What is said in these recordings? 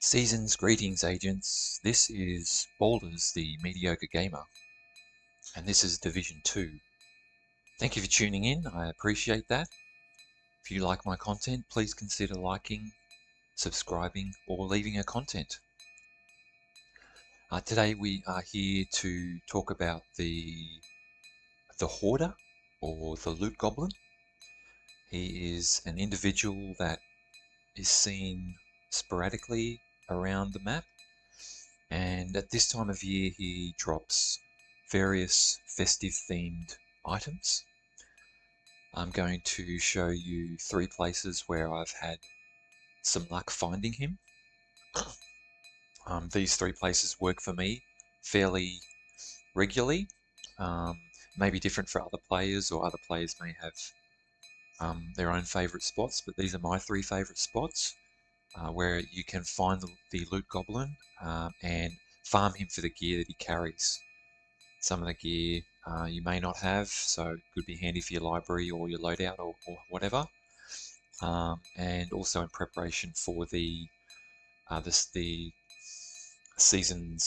Season's greetings, agents. This is Balders, the Mediocre Gamer, and this is Division 2. Thank you for tuning in, I appreciate that. If you like my content, please consider liking, subscribing, or leaving a comment. Today we are here to talk about the Hoarder, or the Loot Goblin. He is an individual that is seen sporadically around the map, and at this time of year he drops various festive themed items. I'm going to show you 3 places where I've had some luck finding him. These 3 places work for me fairly regularly. Maybe different for other players, or other players may have their own favourite spots, but these are my 3 favourite spots where you can find the Loot Goblin and farm him for the gear that he carries. Some of the gear you may not have, so it could be handy for your library or your loadout or whatever. And also in preparation for the seasonal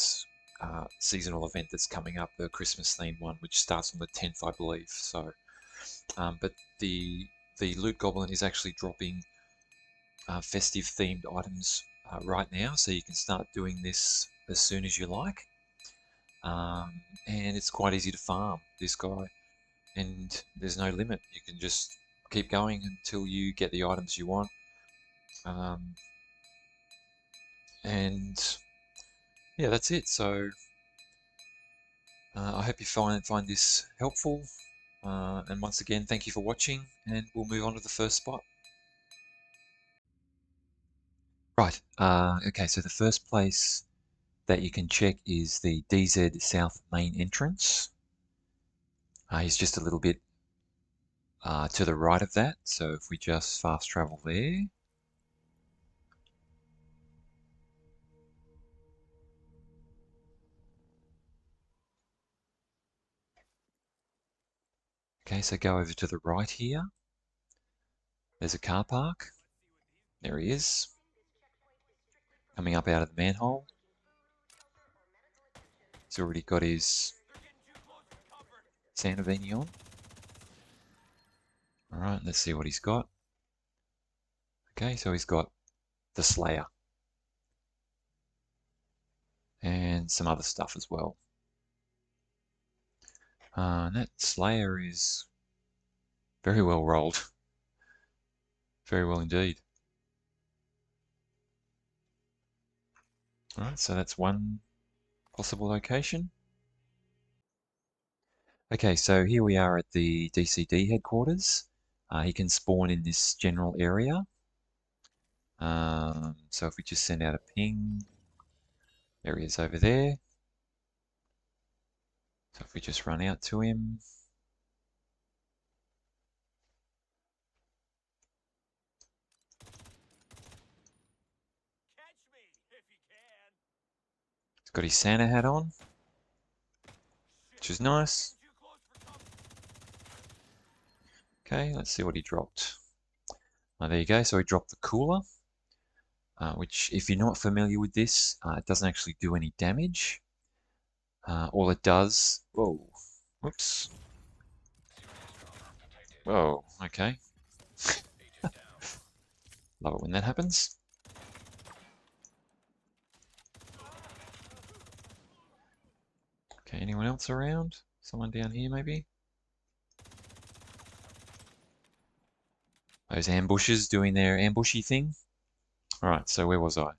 event that's coming up, the Christmas themed one, which starts on the 10th, I believe. So, but the Loot Goblin is actually dropping festive themed items right now, so you can start doing this as soon as you like. And it's quite easy to farm this guy, and there's no limit. You can just keep going until you get the items you want. And yeah, that's it. So I hope you find this helpful. And once again, thank you for watching, and we'll move on to the first spot. Right, okay, so the first place that you can check is the DZ South main entrance. He's just a little bit to the right of that, so if we just fast travel there. Okay, so go over to the right here. There's a car park. There he is, coming up out of the manhole. He's already got his Santa beanie on. Alright, let's see what he's got. Okay, so he's got the Slayer. And some other stuff as well. And that Slayer is very well rolled. Very well indeed. Alright, so that's one possible location. Okay, so here we are at the DCD headquarters. He can spawn in this general area. So if we just send out a ping, there he is over there. So if we just run out to him. He's got his Santa hat on, which is nice. Okay, let's see what he dropped. There you go, so he dropped the cooler, which, if you're not familiar with this, it doesn't actually do any damage. All it does... Whoa, whoops. Whoa, okay. Love it when that happens. Okay, anyone else around? Someone down here, maybe? Those ambushes doing their ambushy thing. Alright, so where was I?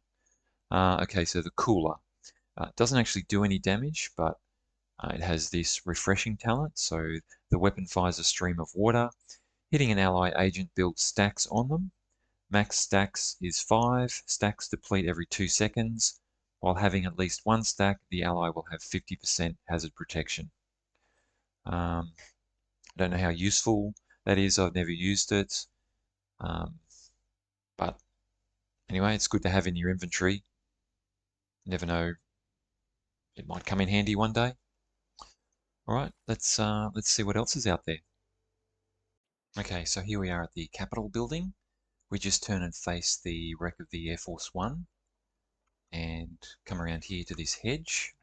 Okay, so the cooler. It doesn't actually do any damage, but it has this refreshing talent. So the weapon fires a stream of water. Hitting an ally agent builds stacks on them. Max stacks is 5. Stacks deplete every 2 seconds. While having at least 1 stack, the ally will have 50% hazard protection. I don't know how useful that is. I've never used it. But anyway, it's good to have in your inventory. Never know, it might come in handy one day. All right, let's see what else is out there. Okay, so here we are at the Capitol building. We just turn and face the wreck of the Air Force One. and come around here to this hedge.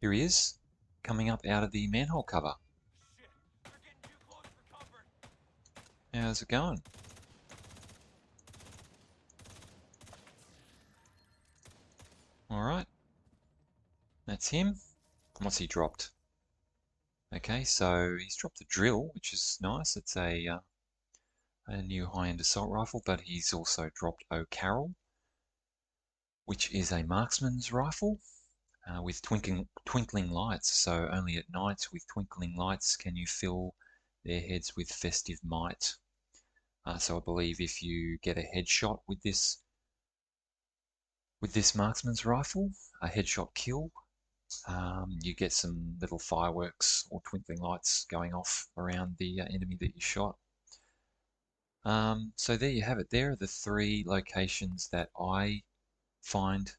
Here he is, coming up out of the manhole cover. How's it going? Alright, that's him. What's he dropped? Okay, so he's dropped the drill, which is nice. It's a new high-end assault rifle, but he's also dropped O'Carroll, which is a marksman's rifle with twinkling lights. So only at night with twinkling lights can you fill their heads with festive might. So I believe if you get a headshot with this marksman's rifle, a headshot kill, you get some little fireworks or twinkling lights going off around the enemy that you shot. So there you have it. There are the 3 locations that I find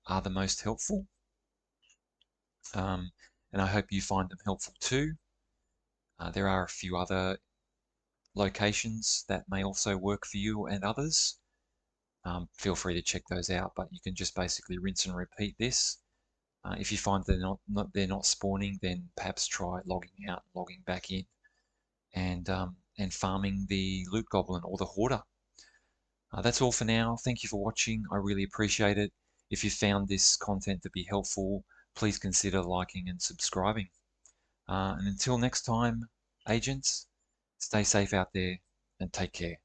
are the most helpful. And I hope you find them helpful too. There are a few other locations that may also work for you and others. Feel free to check those out, but you can just basically rinse and repeat this. If you find they're not spawning, then perhaps try logging out, logging back in, and farming the loot goblin or the hoarder. That's all for now. Thank you for watching. I really appreciate it. If you found this content to be helpful, please consider liking and subscribing. And until next time, agents, stay safe out there and take care.